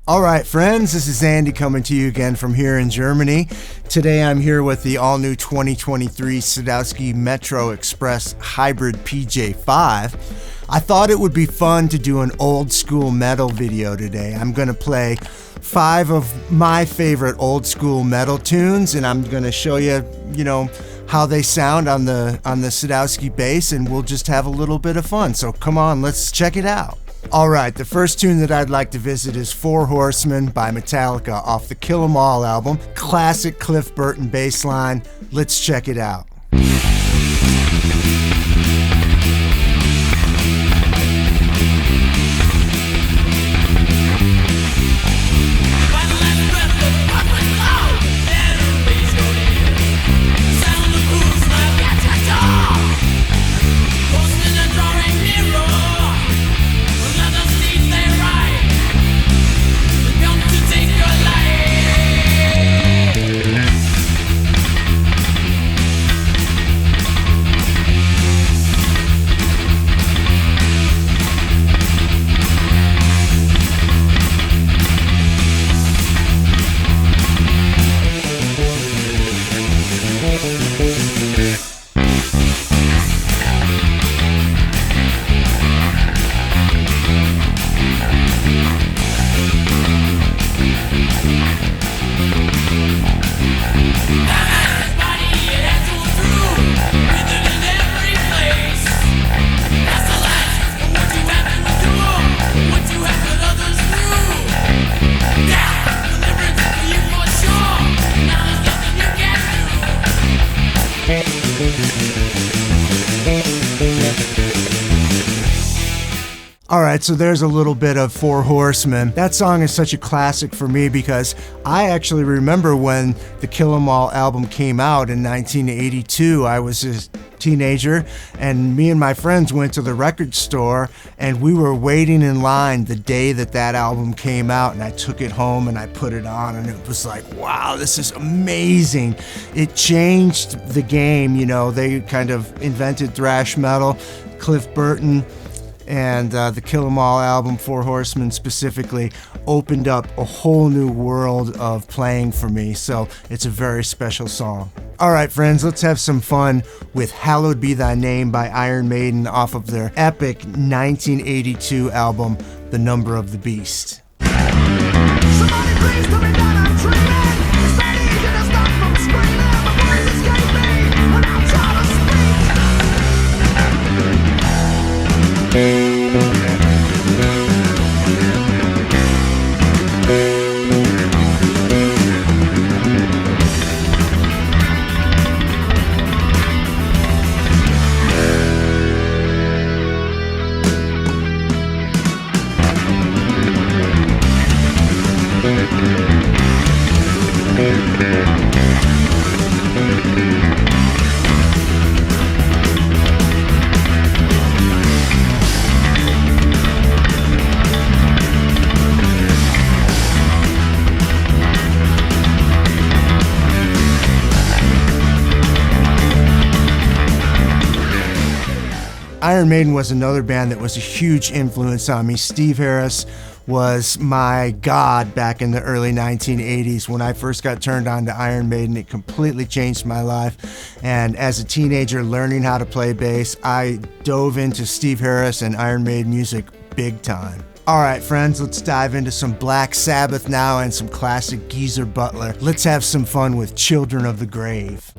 All right, friends, this is Andy coming to you again from here in Germany. Today I'm here with the all-new 2023 Sadowsky Metro Express Hybrid PJ5. I thought it would be fun to do an old school metal video today. I'm going to play 5 of my favorite old school metal tunes, and I'm going to show you, how they sound on the Sadowsky bass, and we'll just have a little bit of fun. So come on, let's check it out. All right, the first tune that I'd like to visit is Horsemen by Metallica off the Kill 'Em All album. Classic Cliff Burton bass line. Let's check it out. All right, so there's a little bit of Four Horsemen. That song is such a classic for me because I actually remember when the Kill 'Em All album came out in 1982. I was a teenager, and me and my friends went to the record store, and we were waiting in line the day that album came out, and I took it home and I put it on, and it was like, wow, this is amazing. It changed the game, they kind of invented thrash metal. Cliff Burton and the Kill 'Em All album, Four Horsemen specifically, opened up a whole new world of playing for me, so it's a very special song. All right, friends, let's have some fun with Hallowed Be Thy Name by Iron Maiden off of their epic 1982 album, The Number of the Beast. Somebody please tell me that I'm dreaming. It's not easy to stop from screaming. My voice escapes me when I'm trying to speak. Iron Maiden was another band that was a huge influence on me. Steve Harris was my god back in the early 1980s. When I first got turned on to Iron Maiden, it completely changed my life. And as a teenager learning how to play bass, I dove into Steve Harris and Iron Maiden music big time. All right, friends, let's dive into some Black Sabbath now and some classic Geezer Butler. Let's have some fun with Children of the Grave.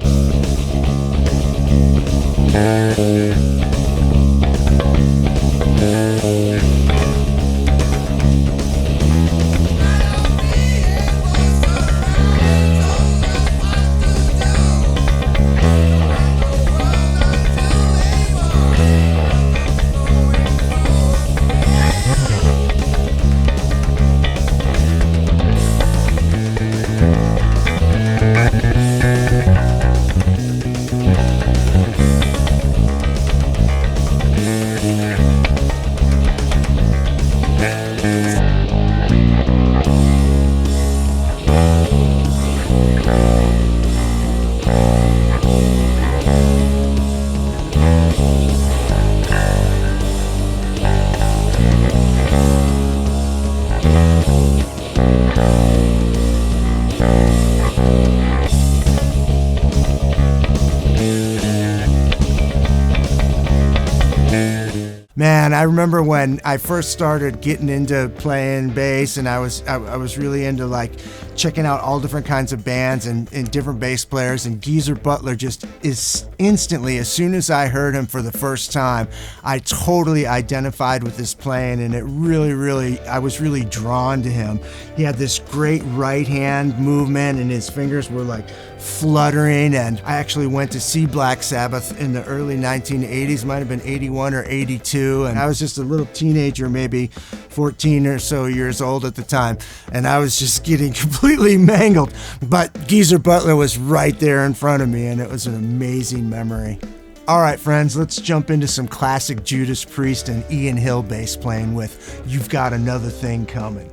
I remember when I first started getting into playing bass, and I was really into like checking out all different kinds of bands and different bass players, and Geezer Butler just is instantly, as soon as I heard him for the first time, I totally identified with his playing, and it really, I was really drawn to him. He had this great right hand movement, and his fingers were like fluttering, and I actually went to see Black Sabbath in the early 1980s, might have been 81 or 82, and I was just a little teenager, maybe 14 or so years old at the time, and I was just getting completely mangled, but Geezer Butler was right there in front of me, and it was an amazing memory. All right, friends, let's jump into some classic Judas Priest and Ian Hill bass playing with You've Got Another Thing Coming.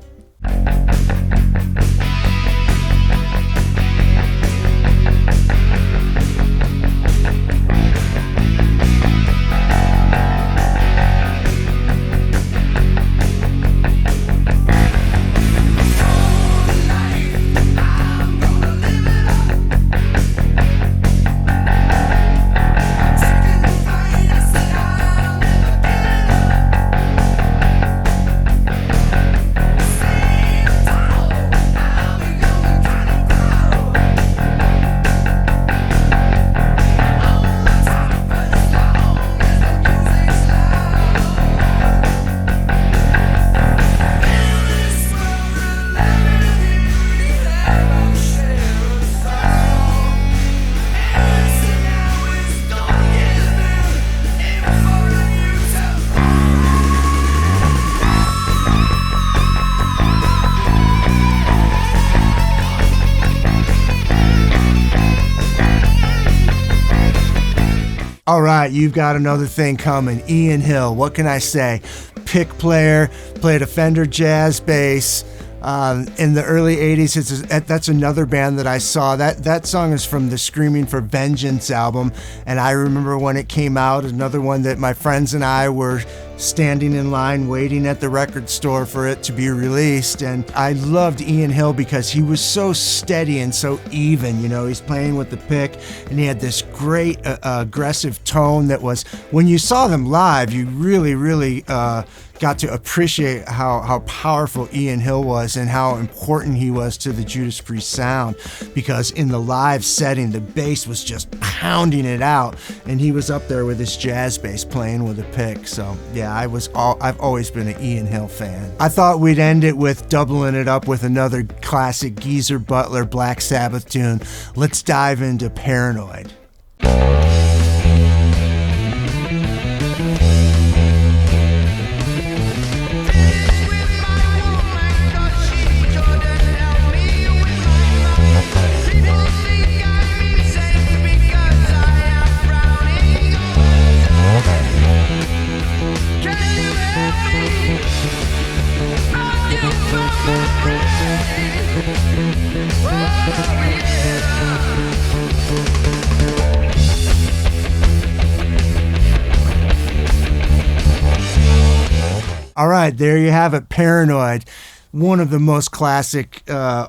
All right, You've Got Another Thing Coming. Ian Hill, what can I say? Pick player, played a Fender jazz bass. In the early 80s, that's another band that I saw. That song is from the Screaming for Vengeance album, and I remember when it came out, another one that my friends and I were standing in line waiting at the record store for it to be released. And I loved Ian Hill because he was so steady and so even. You know, he's playing with the pick, and he had this great aggressive tone that was, when you saw them live, you really got to appreciate how powerful Ian Hill was and how important he was to the Judas Priest sound, because in the live setting the bass was just pounding it out, and he was up there with his jazz bass playing with a pick. So yeah, I've always been an Ian Hill fan. I thought we'd end it with doubling it up with another classic Geezer Butler Black Sabbath tune. Let's dive into Paranoid. All right, there you have it, Paranoid. One of the most classic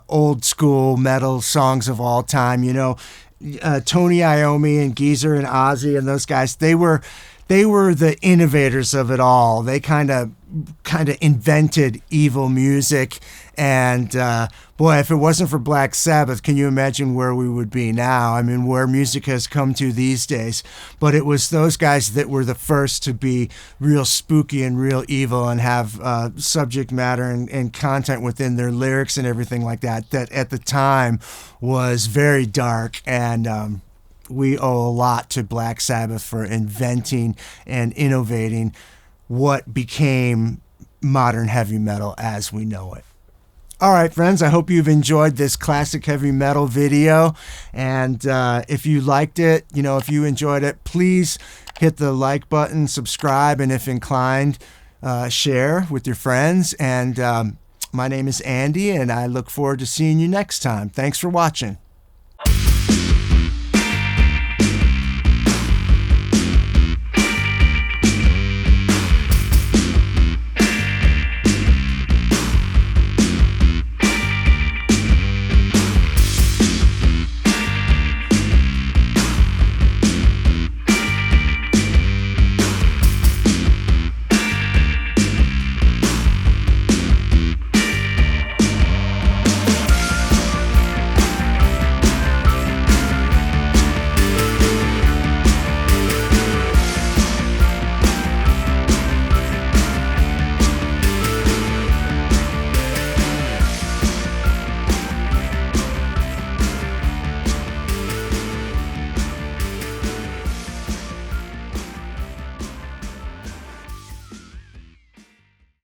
old school metal songs of all time. You know, Tony Iommi and Geezer and Ozzy and those guys, they were the innovators of it all. They kind of invented evil music, and boy, if it wasn't for Black Sabbath, can you imagine where we would be now? I mean, where music has come to these days. But it was those guys that were the first to be real spooky and real evil and have subject matter and content within their lyrics and everything like that at the time was very dark. And we owe a lot to Black Sabbath for inventing and innovating what became modern heavy metal as we know it. All right, friends, I hope you've enjoyed this classic heavy metal video. And if you liked it, if you enjoyed it, please hit the like button, subscribe, and if inclined, share with your friends. And my name is Andy, and I look forward to seeing you next time. Thanks for watching.